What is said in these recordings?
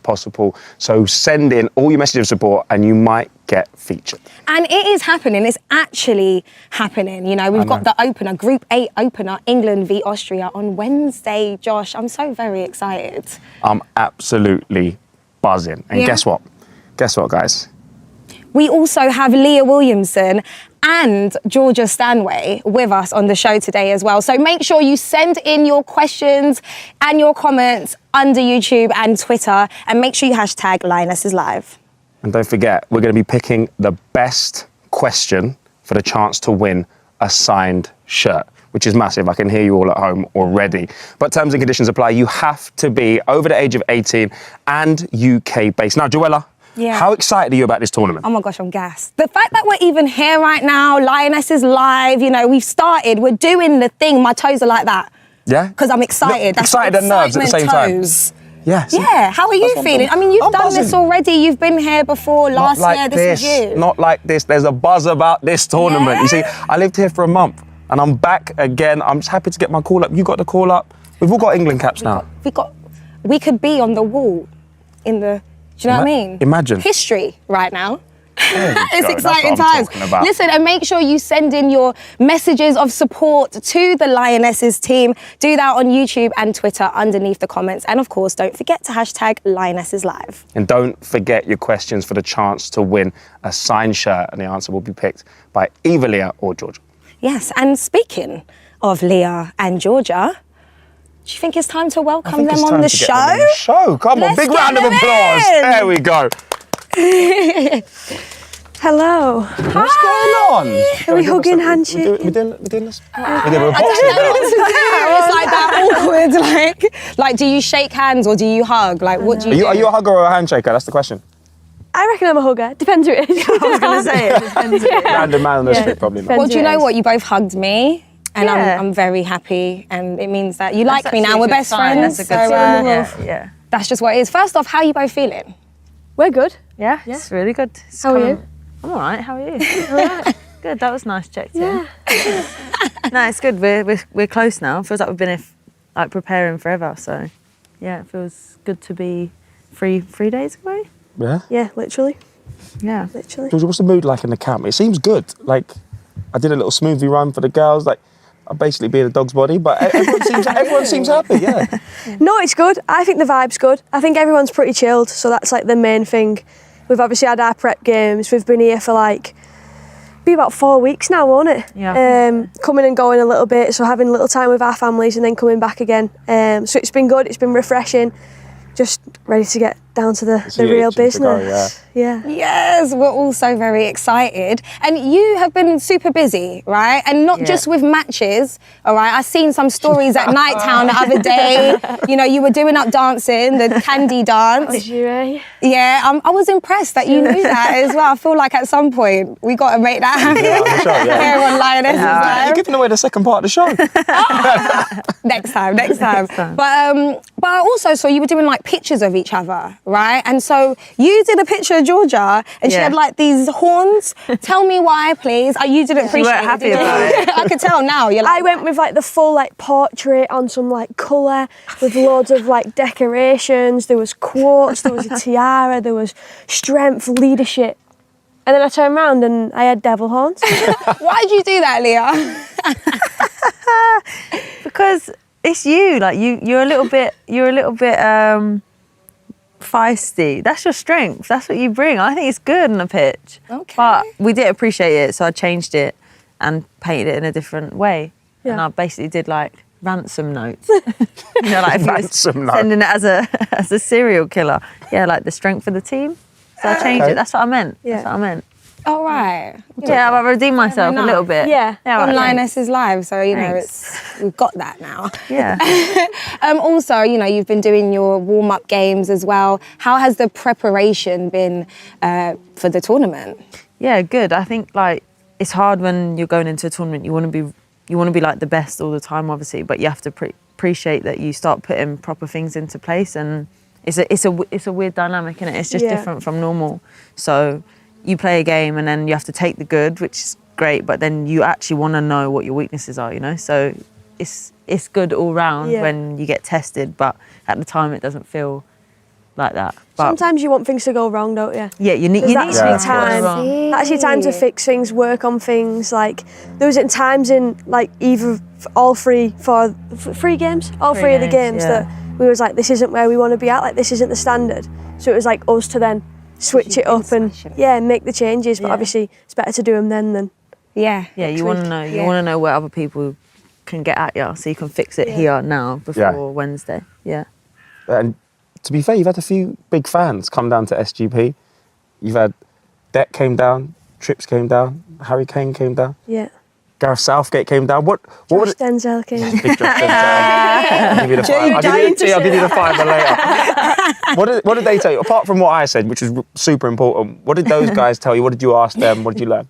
possible. So send in all your messages of support and you might get featured. And it is happening. It's actually happening. You know, we've got the opener, Group 8 opener, England v Austria on Wednesday, Josh. I'm so very excited. I'm absolutely buzzing. And guess what? Guess what, guys? We also have Leah Williamson and Georgia Stanway with us on the show today as well. So make sure you send in your questions and your comments under YouTube and Twitter, and make sure you hashtag Lionesses Live. And don't forget, we're going to be picking the best question for the chance to win a signed shirt, which is massive. I can hear you all at home already. But terms and conditions apply. You have to be over the age of 18 and UK based. Now, Joelah, how excited are you about this tournament? Oh my gosh, I'm gassed. The fact that we're even here right now, Lionesses Live, you know, we've started, we're doing the thing. My toes are like that. Yeah? Because I'm excited. Look, excited and nerves at the same time. Yeah. Yeah, how are you feeling? I mean, you've done this already. You've been here before last year. This is you. Not like this. There's a buzz about this tournament. You see, I lived here for a month and I'm back again. I'm just happy to get my call up. You got the call up. We've all got England caps now. We could be on the wall in the, do you know what I mean? Imagine. History right now. It's exciting times. Listen, and make sure you send in your messages of support to the Lionesses team. Do that on YouTube and Twitter underneath the comments. And of course, don't forget to hashtag Lionesses Live. And don't forget your questions for the chance to win a signed shirt. And the answer will be picked by either Leah or Georgia. Yes, and speaking of Leah and Georgia, do you think it's time to welcome them on the show? Come on, big round of applause. There we go. Hello. What's going on? Are we hugging, handshake? We're doing this? I don't know what to do. It's like that awkward, like, do you shake hands or do you hug? Like, what do you do? Are you a hugger or a handshaker? That's the question. I reckon I'm a hugger. Depends who it is. I was going to say it. Depends who it is. Random man on the street, probably not. Well, do you know what? You both hugged me. And I'm very happy, and it means that you like me now. We're best friends. That's a good sign. Yeah. That's just what it is. First off, how are you both feeling? We're good. Yeah, it's really good. How are you? I'm all right. How are you? All right. Good. That was nice. Checked in. No, it's good. We're close now. It feels like we've been preparing forever. So, yeah, it feels good to be 3 days away. Yeah. Yeah, literally. Yeah, literally. Georgia, what's the mood like in the camp? It seems good. Like, I did a little smoothie run for the girls. Like, I'll basically be in a dog's body, but everyone seems happy, yeah. No, it's good. I think the vibe's good. I think everyone's pretty chilled, so that's like the main thing. We've obviously had our prep games. We've been here for be about 4 weeks now, won't it? Yeah. Coming and going a little bit, so having a little time with our families and then coming back again. So it's been good, it's been refreshing. Just ready to get down to the real business. Yeah. Yes, we're all so very excited. And you have been super busy, right? And not just with matches, all right? I've seen some stories at Night Town the other day. You know, you were doing up dancing, the candy dance. Was you, eh? Yeah, I was impressed that you knew that as well. I feel like at some point we got to make that happen. Here on Lionesses Live. You're giving away the second part of the show. Next time. But I also saw you were doing pictures of each other, right? And so you did a picture of Georgia and she had these horns. Tell me why, please. You didn't appreciate it. You weren't happy about it. I could tell now. I went with the full portrait on some colour with loads of decorations. There was quotes, there was a tiara, there was strength, leadership. And then I turned around and I had devil horns. Why did you do that, Leah? Because it's you. You're a little bit feisty. That's your strength. That's what you bring. I think it's good on the pitch. Okay. But we did appreciate it, so I changed it and painted it in a different way. Yeah. And I basically did ransom notes. If you was sending it as a serial killer. Yeah, the strength of the team. So I changed it. That's what I meant. Yeah. That's what I meant. All right. Yeah, I redeemed myself a little bit. Yeah. On Lionesses Live, so we've got that now. Yeah. Also, you've been doing your warm-up games as well. How has the preparation been for the tournament? Yeah, good. I think it's hard when you're going into a tournament. You want to be the best all the time, obviously, but you have to appreciate that you start putting proper things into place, and it's a weird dynamic, innit? It's just different from normal. So you play a game and then you have to take the good, which is great, but then you actually want to know what your weaknesses are, So it's good all round when you get tested, but at the time it doesn't feel like that. But Sometimes you want things to go wrong, don't you? yeah, you need That's to your be time. wrong. That's your time to fix things, work on things. Like there was times in like either all three for three games, all three of the games yeah. that we was like, this isn't where we want to be at. Like this isn't the standard. So it was like us to then switch it up and make the changes. But obviously, it's better to do them then than Yeah. You want to know. You want to know where other people can get at you, so you can fix it here now before Wednesday. Yeah. And to be fair, you've had a few big fans come down to SGP. You've had Deck came down, Trips came down, Harry Kane came down, Gareth Southgate came down. What was it? Denzel came. Big Josh Denzel. I'll give you the five. I'll give you the fiver later. What did they tell you? Apart from what I said, which was super important, what did those guys tell you? What did you ask them? What did you learn?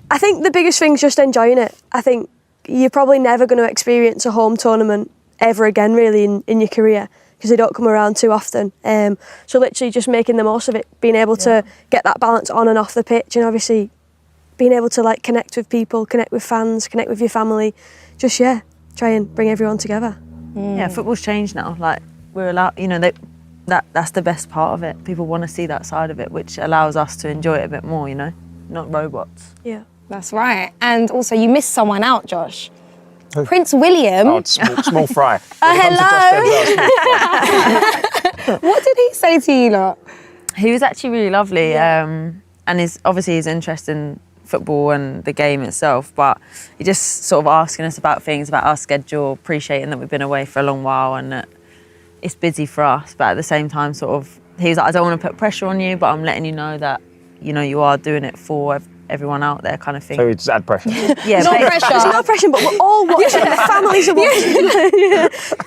I think the biggest thing is just enjoying it. I think you're probably never going to experience a home tournament ever again, really, in your career, because they don't come around too often. So literally just making the most of it, being able to get that balance on and off the pitch, and obviously being able to like connect with people, connect with fans, connect with your family. Just try and bring everyone together. Yeah, football's changed now. Like we're allowed, that's the best part of it. People want to see that side of it, which allows us to enjoy it a bit more. Not robots. Yeah. That's right. And also, you missed someone out, Josh. Prince William. Oh, small fry. Hello. What did he say to you lot? He was actually really lovely, and his interest in football and the game itself, but he just sort of asking us about things, about our schedule, appreciating that we've been away for a long while and that it's busy for us, but at the same time he was like, I don't want to put pressure on you, but I'm letting you know that, you are doing it for everyone out there, kind of thing. So we just add pressure. Yeah, no pressure. There's no pressure, but we're all watching. The families are watching.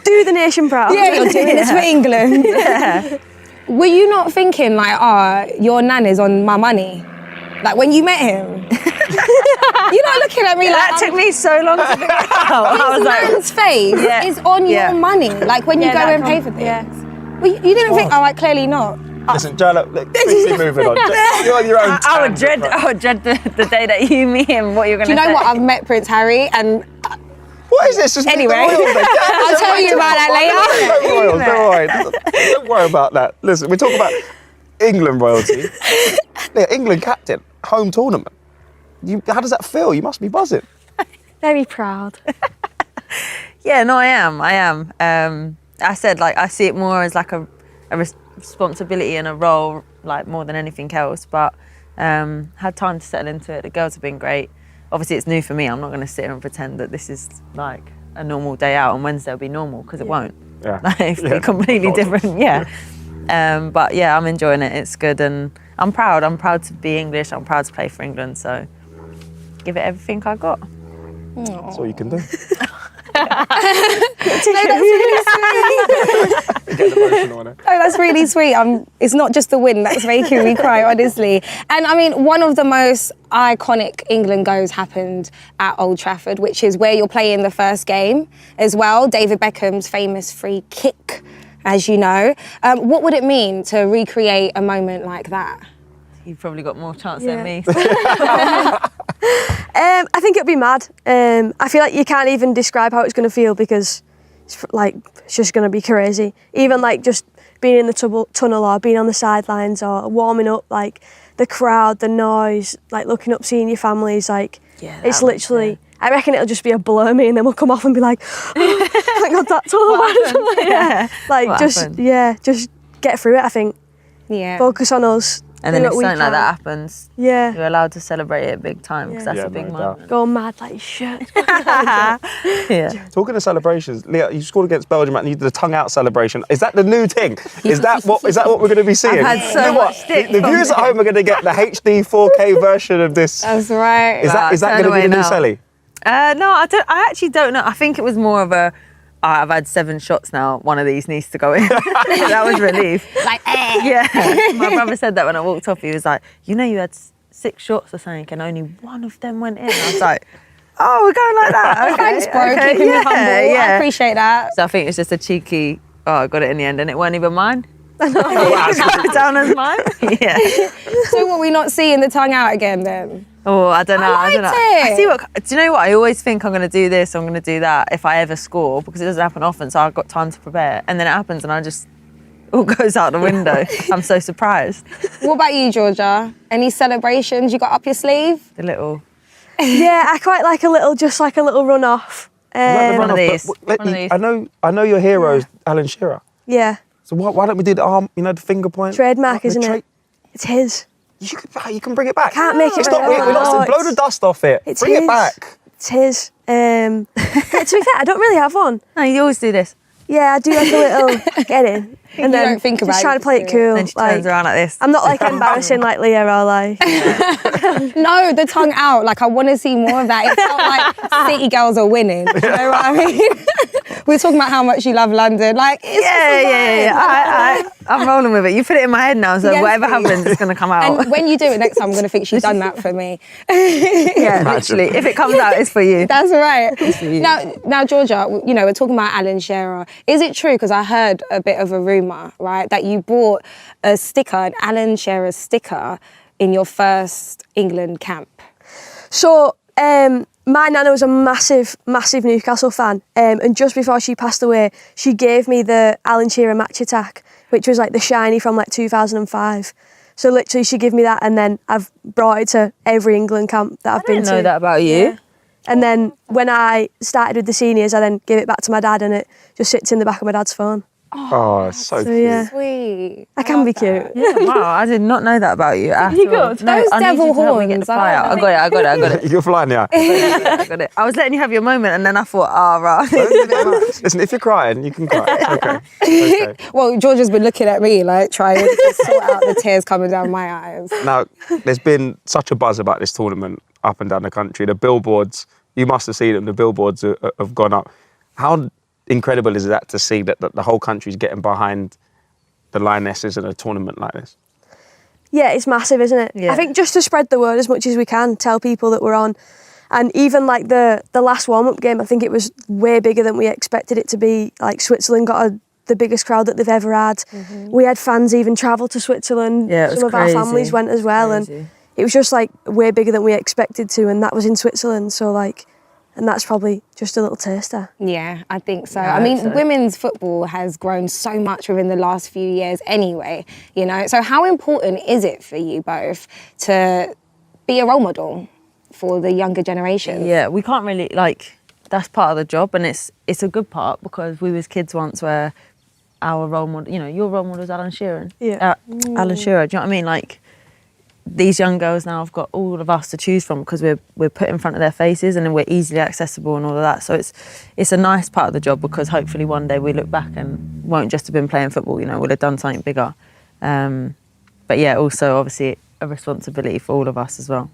Do the nation proud. Yeah, you're doing this for England. Yeah. Were you not thinking like, your nan is on my money? Like when you met him? You're not looking at me like... That took me so long to figure out. I was like, man's face is on your money. Like when you go and pay for things. Yeah. Well, you didn't think, clearly not. Listen, Joelah, quickly moving on. You're on your own. I would dread the day that you meet him, what you're going to say. Do you know what? I've met Prince Harry and... What is this? Just Anyway, I'll tell you about that later. Don't worry. Don't worry about that. Listen, we're talking about England royalty. Yeah, England captain, home tournament. How does that feel? You must be buzzing. Very proud. Yeah, no, I am. I said, I see it more as like a responsibility and a role, like more than anything else, but had time to settle into it. The girls have been great. Obviously it's new for me. I'm not going to sit here and pretend that this is like a normal day out, and Wednesday will be normal, because it won't. Yeah. It'll be completely different. But yeah, I'm enjoying it. It's good, and I'm proud. I'm proud to be English. I'm proud to play for England, so give it everything I got. That's all you can do. That's really sweet. It's not just the win that's making me cry, honestly. And I mean, one of the most iconic England goals happened at Old Trafford, which is where you're playing the first game as well. David Beckham's famous free kick, as you know. What would it mean to recreate a moment like that? You've probably got more chance than me. I think it'd be mad. I feel like you can't even describe how it's going to feel, because it's just going to be crazy. Even just being in the tunnel or being on the sidelines or warming up, the crowd, the noise, looking up, seeing your families, it's literally. I reckon it'll just be a blur me, and then we'll come off and be like, oh, thank God that's all. Just get through it. I think. Yeah. Focus on us. And then if something like that happens, you're allowed to celebrate it big time, because that's a big moment. Go mad like shit. Talking of celebrations, Leah, you scored against Belgium and you did the tongue out celebration. Is that the new thing? Is that what we're going to be seeing? I've had so much stick. The viewers at home are going to get the HD 4K version of this. That's right. Is that going to be the new celly? No, I actually don't know. I think it was more of a, I've had 7 shots now, one of these needs to go in. That was relief. Yeah. My brother said that when I walked off. He was like, you had 6 shots or something and only one of them went in. I was like, oh, we're going like that. Okay, thanks, bro. Keeping me humble. I appreciate that. So I think it's just a cheeky, I got it in the end, and it weren't even mine. It got down as mine. Yeah. So will we not seeing the tongue out again then? Oh, I don't know. I don't know. it. Do you know what? I always think I'm going to do this, I'm going to do that if I ever score, because it doesn't happen often, so I've got time to prepare. And then it happens and I just all goes out the window. I'm so surprised. What about you, Georgia? Any celebrations you got up your sleeve? The little... Yeah, I quite like a little run off. One of these. But One of these. I know your hero is Alan Shearer. Yeah, So why don't we do the arm, the finger point? trademark, The isn't it? It's his. You can bring it back. Can't make it It's not, right. we lost No, it. Blow the dust off it. It's Bring his. it back. It's his. Yeah, to be fair, I don't really have one. No, you always do this. Yeah, I do like a little get in. And then don't think about just it, trying to play it just do it. cool. Then she turns around like this. I'm not like embarrassing like Leah or like. No, the tongue out. Like, I want to see more of that. It felt like City girls are winning. You know what I mean? We're talking about how much you love London. Like, it's Yeah. I'm rolling with it. You put it in my head now, so Yes, whatever please. happens, it's going to come out. And when you do it next time, I'm going to think she's done that for me. Yeah, literally. If it comes out, it's for you. That's right. Now, Georgia, we're talking about Alan Shearer. Is it true, because I heard a bit of a rumour, right, that you bought a sticker, an Alan Shearer sticker, in your first England camp? So, my nana was a massive Newcastle fan, and just before she passed away, she gave me the Alan Shearer Match Attack, which was like the shiny from like 2005. So literally, she gave me that, and then I've brought it to every England camp that I've been didn't to. know that about you. Yeah. And then when I started with the seniors, I then gave it back to my dad, and it just sits in the back of my dad's phone. Oh, it's so cute. Yeah, Sweet. I can be cute. Yeah, wow, I did not know that about you at You all. good? Those I need devil you to help me get horns, the fly out. I got it. You're flying, yeah. I got it. I was letting you have your moment, and then I thought, right. Listen, if you're crying, you can cry. It's okay. Well, Georgia's been looking at me, like, trying to sort out the tears coming down my eyes. Now, there's been such a buzz about this tournament up and down the country. The billboards, you must have seen them, the billboards have gone up. How incredible is that to see that the whole country's getting behind the Lionesses in a tournament like this? Yeah, it's massive, isn't it? Yeah. I think just to spread the word as much as we can, tell people that we're on. And even like the last warm-up game, I think it was way bigger than we expected it to be. Like, Switzerland got the biggest crowd that they've ever had. Mm-hmm. We had fans even travel to Switzerland. Yeah, it was Some of crazy. our families went as well. Crazy. And it was just like way bigger than we expected to, and that was in Switzerland. So like, and that's probably just a little taster. Yeah, I think so. Yeah, I mean, so. women's football has grown so much within the last few years anyway, So how important is it for you both to be a role model for the younger generation? Yeah, we can't really, that's part of the job, and it's a good part, because we was kids once where our role model, your role model is Alan Shearer. Yeah. Alan Shearer, do you know what I mean? Like, these young girls now have got all of us to choose from, because we're put in front of their faces, and then we're easily accessible and all of that. So it's a nice part of the job, because hopefully one day we look back and won't just have been playing football, we'll have done something bigger. But yeah, also obviously a responsibility for all of us as well.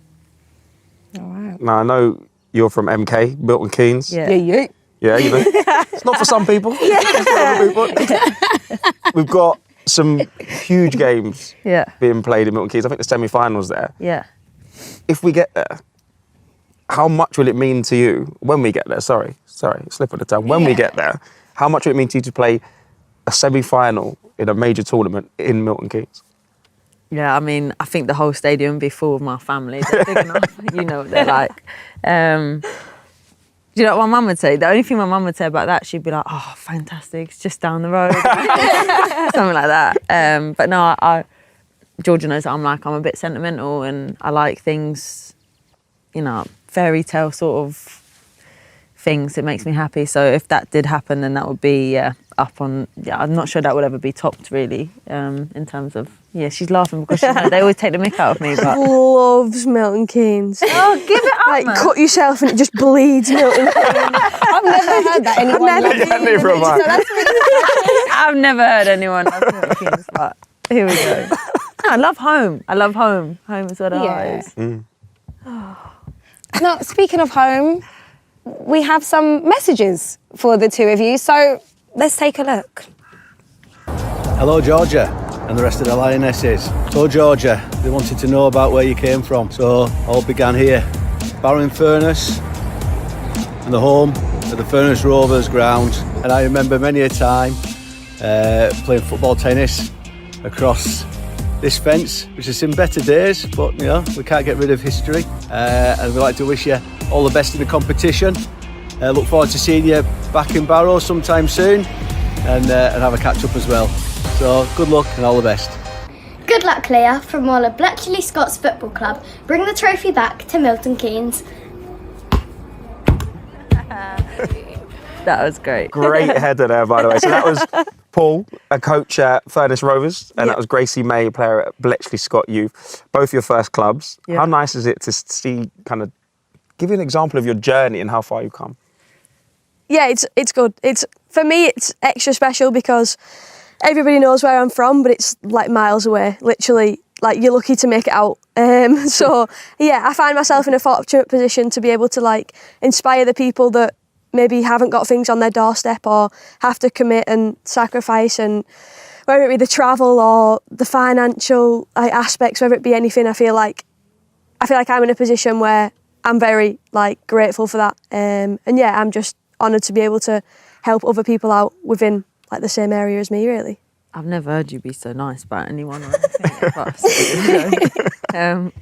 All right. Now, I know you're from MK, Milton Keynes. Yeah. Yeah. Yeah, it's not for some people. It's not for people. We've got some huge games being played in Milton Keynes. I think the semi-final's there. Yeah. If we get there, how much will it mean to you when we get there? Sorry, slip of the tongue. When we get there, how much will it mean to you to play a semi-final in a major tournament in Milton Keynes? Yeah, I mean, I think the whole stadium would be full of my family. They're big enough. You know what they're like. Do you know what my mum would say? The only thing my mum would say about that, she'd be like, oh, fantastic, it's just down the road. Something like that. But no, Georgia knows that I'm a bit sentimental, and I like things, fairy tale sort of things. It makes me happy. So if that did happen, then that would be up on, I'm not sure that would ever be topped really, in terms of, she's laughing because they always take the mick out of me. But Loves Milton Keynes. oh, give it up, Like, man. cut yourself and it just bleeds Milton Keynes. I've never heard that anyone never loves you. I've never heard anyone love Milton Keynes, but here we go. I love home. I love home. Home is where the heart is. Now, speaking of home, we have some messages for the two of you, so let's take a look. Hello, Georgia, and the rest of the Lionesses. So, Georgia, they wanted to know about where you came from. So, all began here, Barrow-in-Furness, and the home at the Furness Rovers ground. And I remember many a time playing football tennis across this fence, which has seen better days, but we can't get rid of history. And we'd like to wish you all the best in the competition. Look forward to seeing you back in Barrow sometime soon, and have a catch up as well. So good luck and all the best. Good luck, Leah, from all of Bletchley Scots Football Club. Bring the trophy back to Milton Keynes. That was great. Great header there, by the way. So that was Paul, a coach at Furness Rovers, and that was Gracie May, a player at Bletchley Scott Youth. Both your first clubs. Yeah. How nice is it to see, kind of, give you an example of your journey and how far you've come? Yeah, it's good. For me, it's extra special because everybody knows where I'm from, but it's like miles away. Literally, like you're lucky to make it out. So yeah, I find myself in a fortunate position to be able to like inspire the people that maybe haven't got things on their doorstep or have to commit and sacrifice, and whether it be the travel or the financial aspects, whether it be anything, I feel like I'm in a position where I'm very like grateful for that. And yeah, I'm just honoured to be able to help other people out within like the same area as me, really. I've never heard you be so nice about anyone or anything.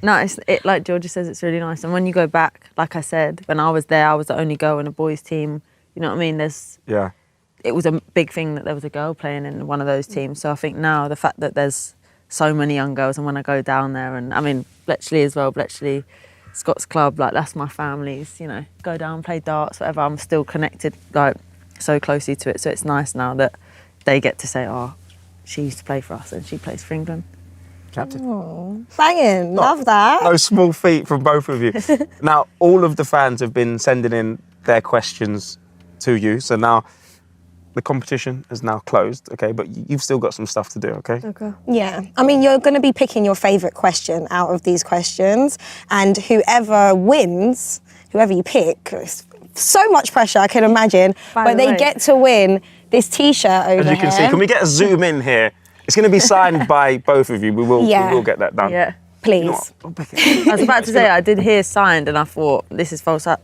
No, it like Georgia says, it's really nice. And when you go back, like I said, when I was there, I was the only girl in a boys' team. You know what I mean? It was a big thing that there was a girl playing in one of those teams. So I think now the fact that there's so many young girls, and when I go down there, and I mean Bletchley as well, Bletchley Scots Club, like that's my family's. You know, go down, play darts, whatever. I'm still connected, like so closely to it. So it's nice now that they get to say, "Oh, she used to play for us and she plays for England." Captain. Banging, love that. No small feat from both of you. Now, all of the fans have been sending in their questions to you. So now the competition is now closed, okay? But you've still got some stuff to do, okay? Okay. Yeah, I mean, you're going to be picking your favourite question out of these questions, and whoever wins, whoever you pick, it's so much pressure, I can imagine, but they get to win this T-shirt over As you can see, can we get a zoom in here? It's going to be signed by both of you. We will get that done. Yeah. Please. You know what? I'll pick it. I was about to say, I did hear signed and I thought, this is false. Yeah,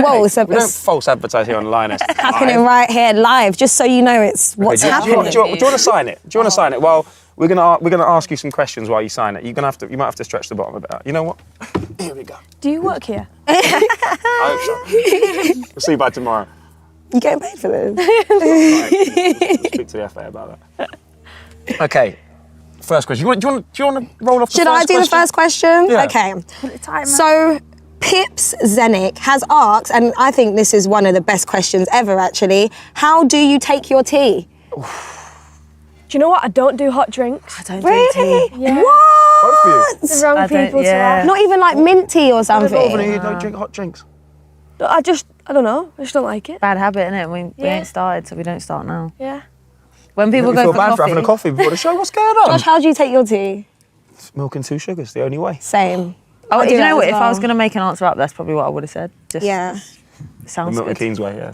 well, We don't it's false advertise here on Lioness. happening right here live, just so you know it's what's Do you happening. want to sign it? Do you want to sign it? Well, we're gonna ask you some questions while you sign it. You might have to stretch the bottom a bit out. You know what? Here we go. Do you work here? I hope so. We'll see you by tomorrow. You getting paid for this? We'll speak to the FA about that. Okay. First question. Do you want to roll off the Should I first do the first question? Yeah. Okay. So Pips Zenik has asked, and I think this is one of the best questions ever actually, how do you take your tea? Do you know what? I don't do hot drinks. I don't drink Really? tea. Yeah. Both of you? The wrong I don't- people to yeah. ask. Not even like mint tea or something? You don't drink hot drinks. I don't know. I just don't like it. Bad habit, innit? We Yeah. ain't started, so we don't start now. Yeah. When people You go feel for bad coffee, for having a coffee before the show. What's going on? Josh, how do you take your tea? Milk and 2 sugars, the only way. Same. Oh, I do you that know what? as If I was well. going to make an answer up, that's probably what I would have said. Just Yeah. it The sounds Milton good. Keynes way, yeah.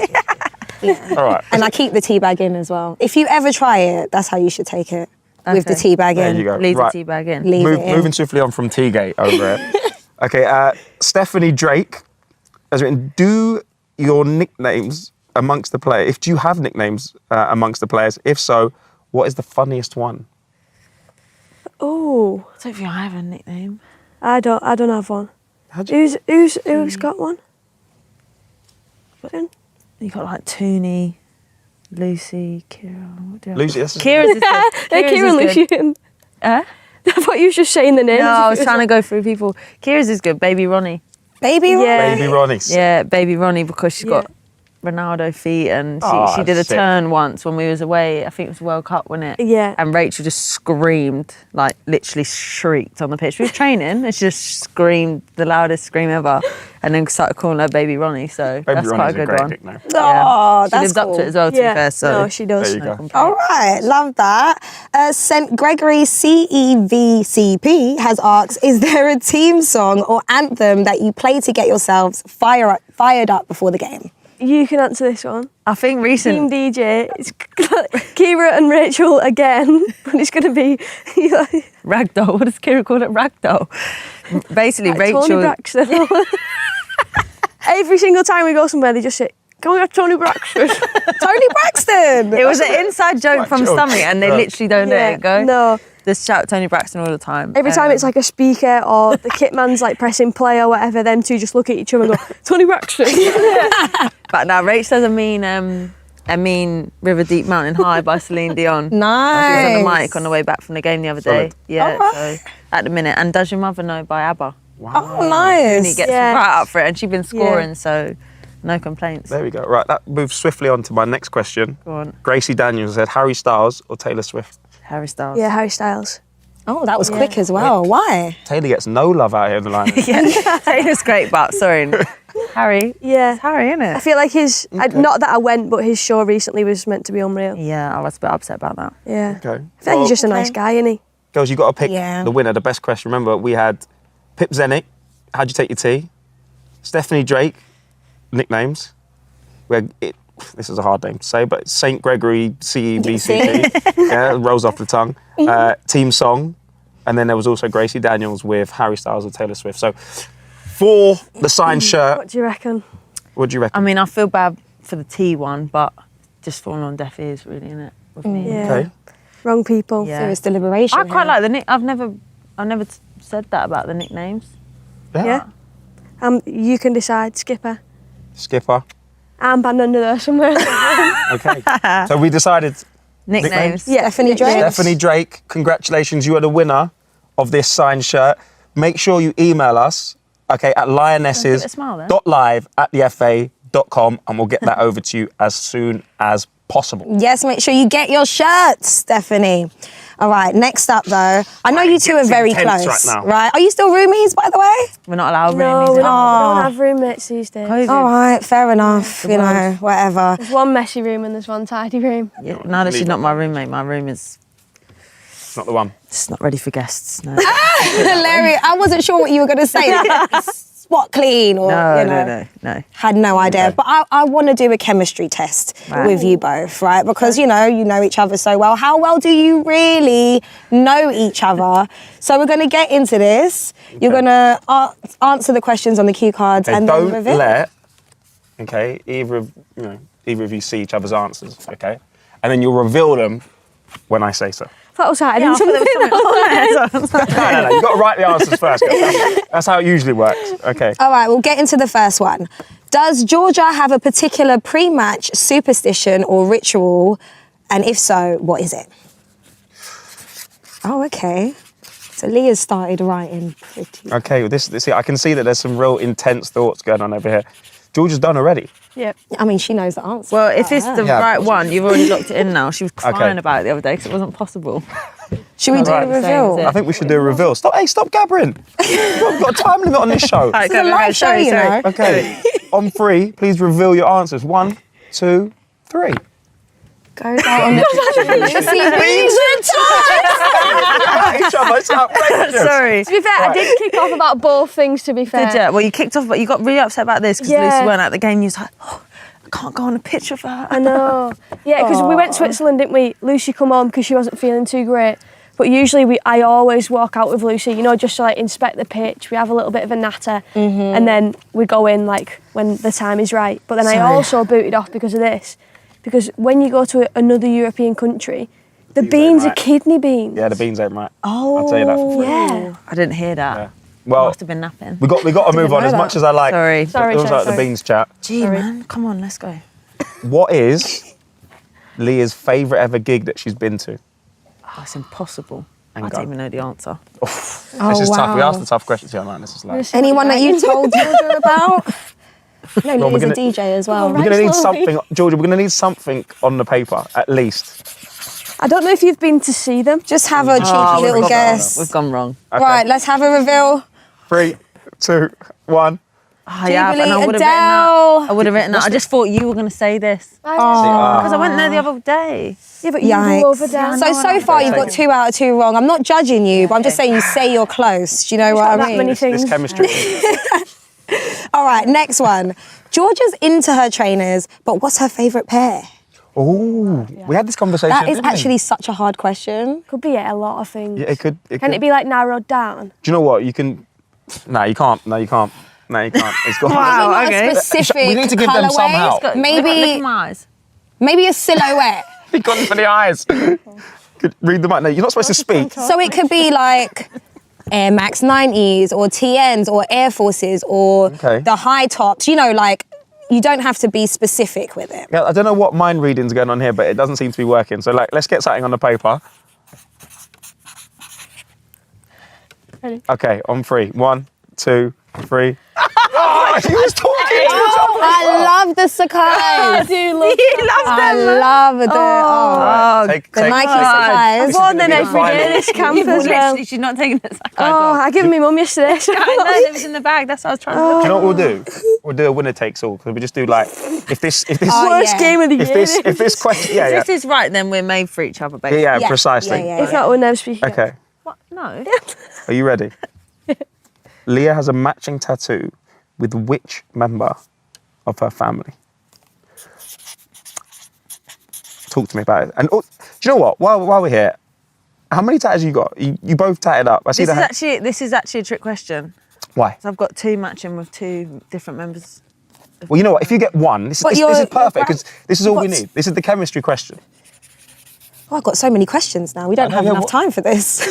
All right. And I keep the tea bag in as well. If you ever try it, that's how you should take it. With the Okay. tea bag There in. you go. Leave Right. the tea bag in. Leave it in. Moving swiftly on from Teagate over it. Okay, Stephanie Drake has written, do your nicknames amongst the players, do you have nicknames amongst the players? If so, what is the funniest one? Oh, I don't think I have a nickname. I don't have one. How'd you- Who's got one? You got like Toonie, Lucy, Kira. What do I have? Lucy, that's Kira's is good. Hey, Kieran is good. Lucian. Huh? I thought you were just saying the names. No, I was trying to go through people. Kira's is good. Baby Ronnie. Baby Yeah. Baby Ronnie. Yeah, Baby Ronnie, because she's got Ronaldo feet, and Oh, she did a sick. turn once when we was away. I think it was World Cup, wasn't it? Yeah. And Rachel just screamed, like literally shrieked on the pitch. We were training, and she just screamed the loudest scream ever, and then started calling her Baby Ronnie. So Baby that's Ronnie's quite a a good great one. nickname. Oh, She that's lives up cool. to it as well, to be fair. So no, she does. There you go. complaint. All right, love that. St. Gregory CEVCP has asked, is there a team song or anthem that you play to get yourselves fired up before the game? You can answer this one. I think Team recent. DJ. It's Kira and Rachel again, but it's going to be Ragdoll. What does Kira call it? Ragdoll. Basically, like Rachel. Tony Braxton. Every single time we go somewhere, they just say, "Can we have Tony Braxton?" Tony Braxton! It was an inside joke from joke. Stomach, and they Yeah. literally don't let it go. No. Just shout Tony Braxton all the time. Every time it's like a speaker or the kit man's like pressing play or whatever, them two just look at each other and go, "Tony Braxton." But now Rach says a mean River Deep Mountain High by Celine Dion. She was Nice. on the mic on the way back from the game the other day. Solid. Yeah, Alright. so at the minute. And Does Your Mother Know by ABBA. Oh, nice. And he gets Yeah. right up for it, and she's been scoring, Yeah. so no complaints. There we go. Right, that moves swiftly on to my next question. Go on. Gracie Daniels said Harry Styles or Taylor Swift? Harry Styles. Yeah, Harry Styles. Oh, that was quick as well. Why? Taylor gets no love out here in the line. Yeah, Taylor's great, but sorry, Harry. Yeah. It's Harry, isn't I it? feel like not that I went, but his show recently was meant to be unreal. Yeah, I was a bit upset about that. Yeah. Okay. I feel like he's just a nice guy, isn't he? Girls, you got to pick Yeah. the winner, the best question. Remember, we had Pip Zenick, How'd You Take Your Tea? Stephanie Drake, nicknames. This is a hard name to say, but St. Gregory CEBCT. Yeah, rolls off the tongue. Team song. And then there was also Gracie Daniels with Harry Styles and Taylor Swift. So for the signed shirt, What do you reckon? what do you reckon? I mean, I feel bad for the T one, but just falling on deaf ears, really, innit? With me. Yeah. Okay. Wrong people. Yeah. Serious deliberation. I quite here. like the nick. I've never said that about the nicknames. Yeah. You can decide, Skipper. Skipper. Armband under there somewhere. Okay. So we decided Nicknames. Yeah. Stephanie Drake. Stephanie Drake, congratulations, you are the winner of this signed shirt. Make sure you email us, okay, at Give it a smile then. lionesses.live@thefa.com and we'll get that over to you as soon as possible. Yes, make sure you get your shirts, Stephanie. All right, next up though, I know you two are very intense close, right now. right? Are you still roomies, by the way? We're not allowed No, roomies. we in don't have roommates these days. COVID. All right, fair enough, you know, whatever. There's one messy room and there's one tidy room. Yeah, now that she's not my roommate, my room is It's not the one. just not ready for guests. No, Hilarious. I wasn't sure what you were going to say. Spot clean or, you know. no. Had no idea. Okay. But I want to do a chemistry test Right. with you both, right? Because, you know each other so well. How well do you really know each other? So we're going to get into this. You're going to answer the questions on the cue cards Okay, and then don't reveal. let, okay, either of you see each other's answers, okay? And then you'll reveal them when I say so. That was hard. Yeah, I thought there was something on there. No, you've got to write the answers first. Guys. That's how it usually works. Okay. All right, we'll get into the first one. Does Georgia have a particular pre-match superstition or ritual? And if so, what is it? Oh, okay. So Leah's started writing pretty. Okay, well, this I can see that there's some real intense thoughts going on over here. Georgia's done already. Yep. I mean, she knows the answer. Well, if it's the Yeah. right one, you've already locked it in now. She was crying Okay. about it the other day because it wasn't possible. Should we do Right. a reveal? Same, is I think we should do a reveal. Stop gabbering. We've got a time limit on this show. This is a live show, you know. Okay, on 3, please reveal your answers. 1, 2, 3. Goes out on the Lucy brings the time. Each other, it's outrageous. Sorry. To be fair, I did kick off about both things, to be fair. Did you? Well, you kicked off, but you got really upset about this because Yeah. Lucy weren't at the game. You was like, oh, I can't go on a pitch with her. I know. Yeah, because we went to Switzerland, didn't we? Lucy come home because she wasn't feeling too great. But usually I always walk out with Lucy, you know, just to like inspect the pitch. We have a little bit of a natter and then we go in like when the time is right. But then I also booted off because of this. Because when you go to another European country, the beans are right. kidney beans. Yeah, the beans ain't right. I'll tell you that for free. Yeah. I didn't hear that. Yeah. Well, Must have been napping. we got to move on as much as I like. Sorry. Sorry, It was like the sorry. beans chat. Gee, man, come on, let's go. What is Leah's favourite ever gig that she's been to? Oh, it's impossible. And I go. don't even know the answer. This is tough. We wow. asked the tough questions here online. This is like. Anyone that you told Georgia about? No, Well, we're Leah's a gonna- DJ as well. We're going to need something, Georgia, we're going to need something on the paper, at least. I don't know if you've been to see them. Just have a cheeky little guess. We've gone wrong. Okay. Right, let's have a reveal. 3, 2, 1. Oh, yeah, and I Jubilee, would have written Adele. that. I would have written that. I just thought you were going to say this. Because I went there the other day. Yeah, but you Yikes. go over there. So far you've got 2 out of 2 wrong. I'm not judging you, but I'm just saying you say you're close. Do you know what I that mean? many This things. chemistry. All right, next one. Georgia's into her trainers, but what's her favourite pair? Oh, we had this conversation. That is didn't we? actually such a hard question. Could be a lot of things. Yeah, it could. Can it be like narrowed down? Do you know what? You can. No, you can't. No, you can't. No, you can't. It's got. Wow, Not okay. a specific We need to give them some colourway. help. Look Maybe, at my eyes. maybe a silhouette. He got it for the eyes. Could read them out. No, you're not supposed to speak. So it could be like Air Max 90s or TNs or Air Forces or Okay. the high tops, you know, like you don't have to be specific with it. Yeah, I don't know what mind reading's going on here, but it doesn't seem to be working. So like, let's get something on the paper. Ready? Okay, on 3. 1, 2, 3. Oh, she was talking to herself. I love the Sakai. I do love I love the Take Nike this Sakais. is More gonna than be the every day final. this camp as well. Literally, she's not taking it. Oh, I gave my mum yesterday. So. I know, it was in the bag. That's what I was trying to look Do you know what we'll do? We'll do a winner takes all, because we just do like, if this Worst game of the year. if this question, yeah, If this is right, then we're made for each other, basically. yeah, precisely. Yeah. If not, we'll never speak again. Okay, What? No. are you ready? Leah has a matching tattoo with which member of her family? Talk to me about it. And do you know what? While we're here, how many tattoos you got? You both tatted up. I see This is actually a trick question. Why? So I've got 2 matching with 2 different members. Well, you know what? If you get one, this is perfect, because this is all we need. This is the chemistry question. Oh, I've got so many questions now. We don't have enough time for this.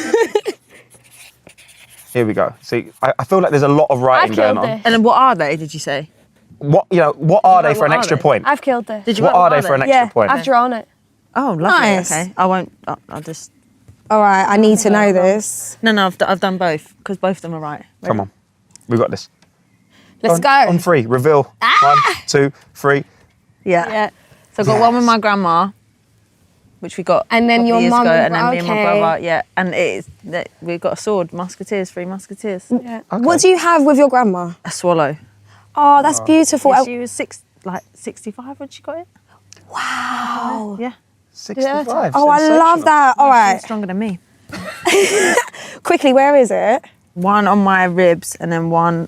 Here we go. See, I feel like there's a lot of writing going on. this. And then what are they, did you say? What are they for an what are extra they? point? I've killed this. Did you What write are they for an extra Yeah, point? I've drawn it. Oh, lovely. Nice. Okay. I won't, I'll just... All right, I need to know this. No, I've done both, because both of them are right. Come on, we got this. Let's go. On 3, reveal. 1, 2, 3. Yeah. So I've got one with my grandma, which we got And then a couple your years mum ago, and and then me and my okay. brother, yeah. And we've got a sword, musketeers, 3 musketeers. Yeah. What do you have with your grandma? A swallow. Oh, that's beautiful. She was 65 when she got it. Wow. Yeah. 65. Oh, I love that. All She's right. stronger than me. Quickly, where is it? One on my ribs and then one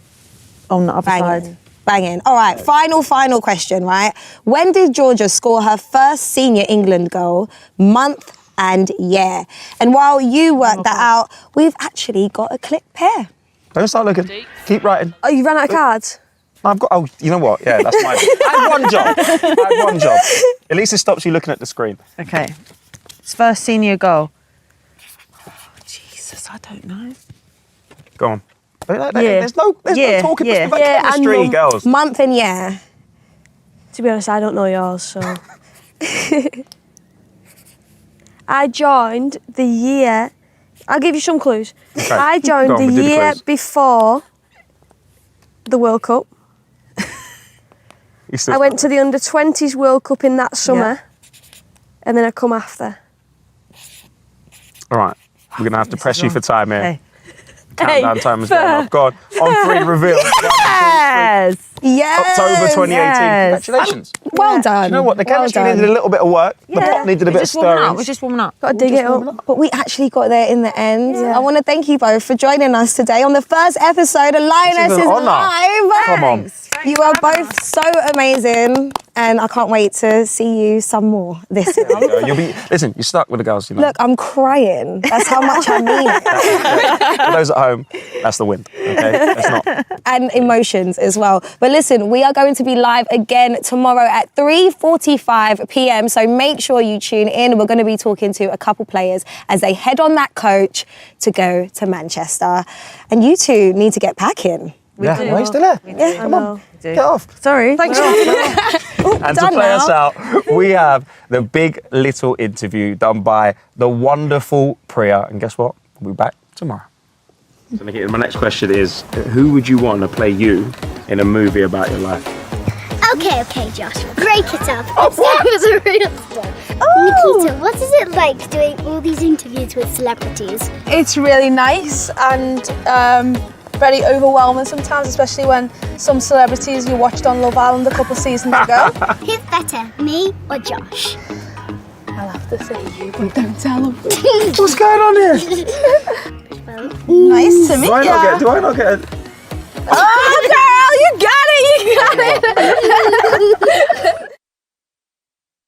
on the other side. Banging. All right, final question, right? When did Georgia score her first senior England goal, month and year? And while you work that out, we've actually got a clip pair. Don't start looking. Keep writing. Oh, you ran out of cards? I've got. Oh, you know what? Yeah, that's mine. I had one job. At least it stops you looking at the screen. Okay. His first senior goal. Oh, Jesus, I don't know. Go on. There's no talking. Yeah. It's about Yeah, chemistry, and girls. Month and year. To be honest, I don't know yours, so. I joined the year. I'll give you some clues. Okay. I joined Go on, the do the year clues. before the World Cup. You still- I went to the under-20s World Cup in that summer, and then I come after. All right. We're gonna have to press you for time here. Okay. Countdown time is going off. Go on. On 3, reveal. Yes. Yes. October 2018. Yes. Congratulations. Well done. You know what? The Well chemistry done. needed a little bit of work. The pot needed a bit of stirring. We're just warming up. Got to dig it up. But we actually got there in the end. I want to thank you both for joining us today on the first episode of Lionesses an honour. Live. Come on. You are both so amazing, and I can't wait to see you some more this year. Listen, you're stuck with the girls, you know. Look, I'm crying. That's how much I mean it. For those at home, that's the win. Okay, that's not. And emotions as well. But listen, we are going to be live again tomorrow at 3:45 p.m. So make sure you tune in. We're going to be talking to a couple players as they head on that coach to go to Manchester. And you two need to get packing. Yeah, why are you still there? Yeah, Come on, get off. Sorry. Thanks. And to play us out, we have the Big Little interview done by the wonderful Priya. And guess what? We'll be back tomorrow. So Nikki, my next question is, who would you want to play you in a movie about your life? Okay, Josh, break it up. It was a real story. Nikita, what is it like doing all these interviews with celebrities? It's really nice and very overwhelming sometimes, especially when some celebrities you watched on Love Island a couple seasons ago. Who's better, me or Josh? I'll have to say you, but don't tell them. What's going on here? Nice to meet you. Do I not get it? Oh, girl, you got it.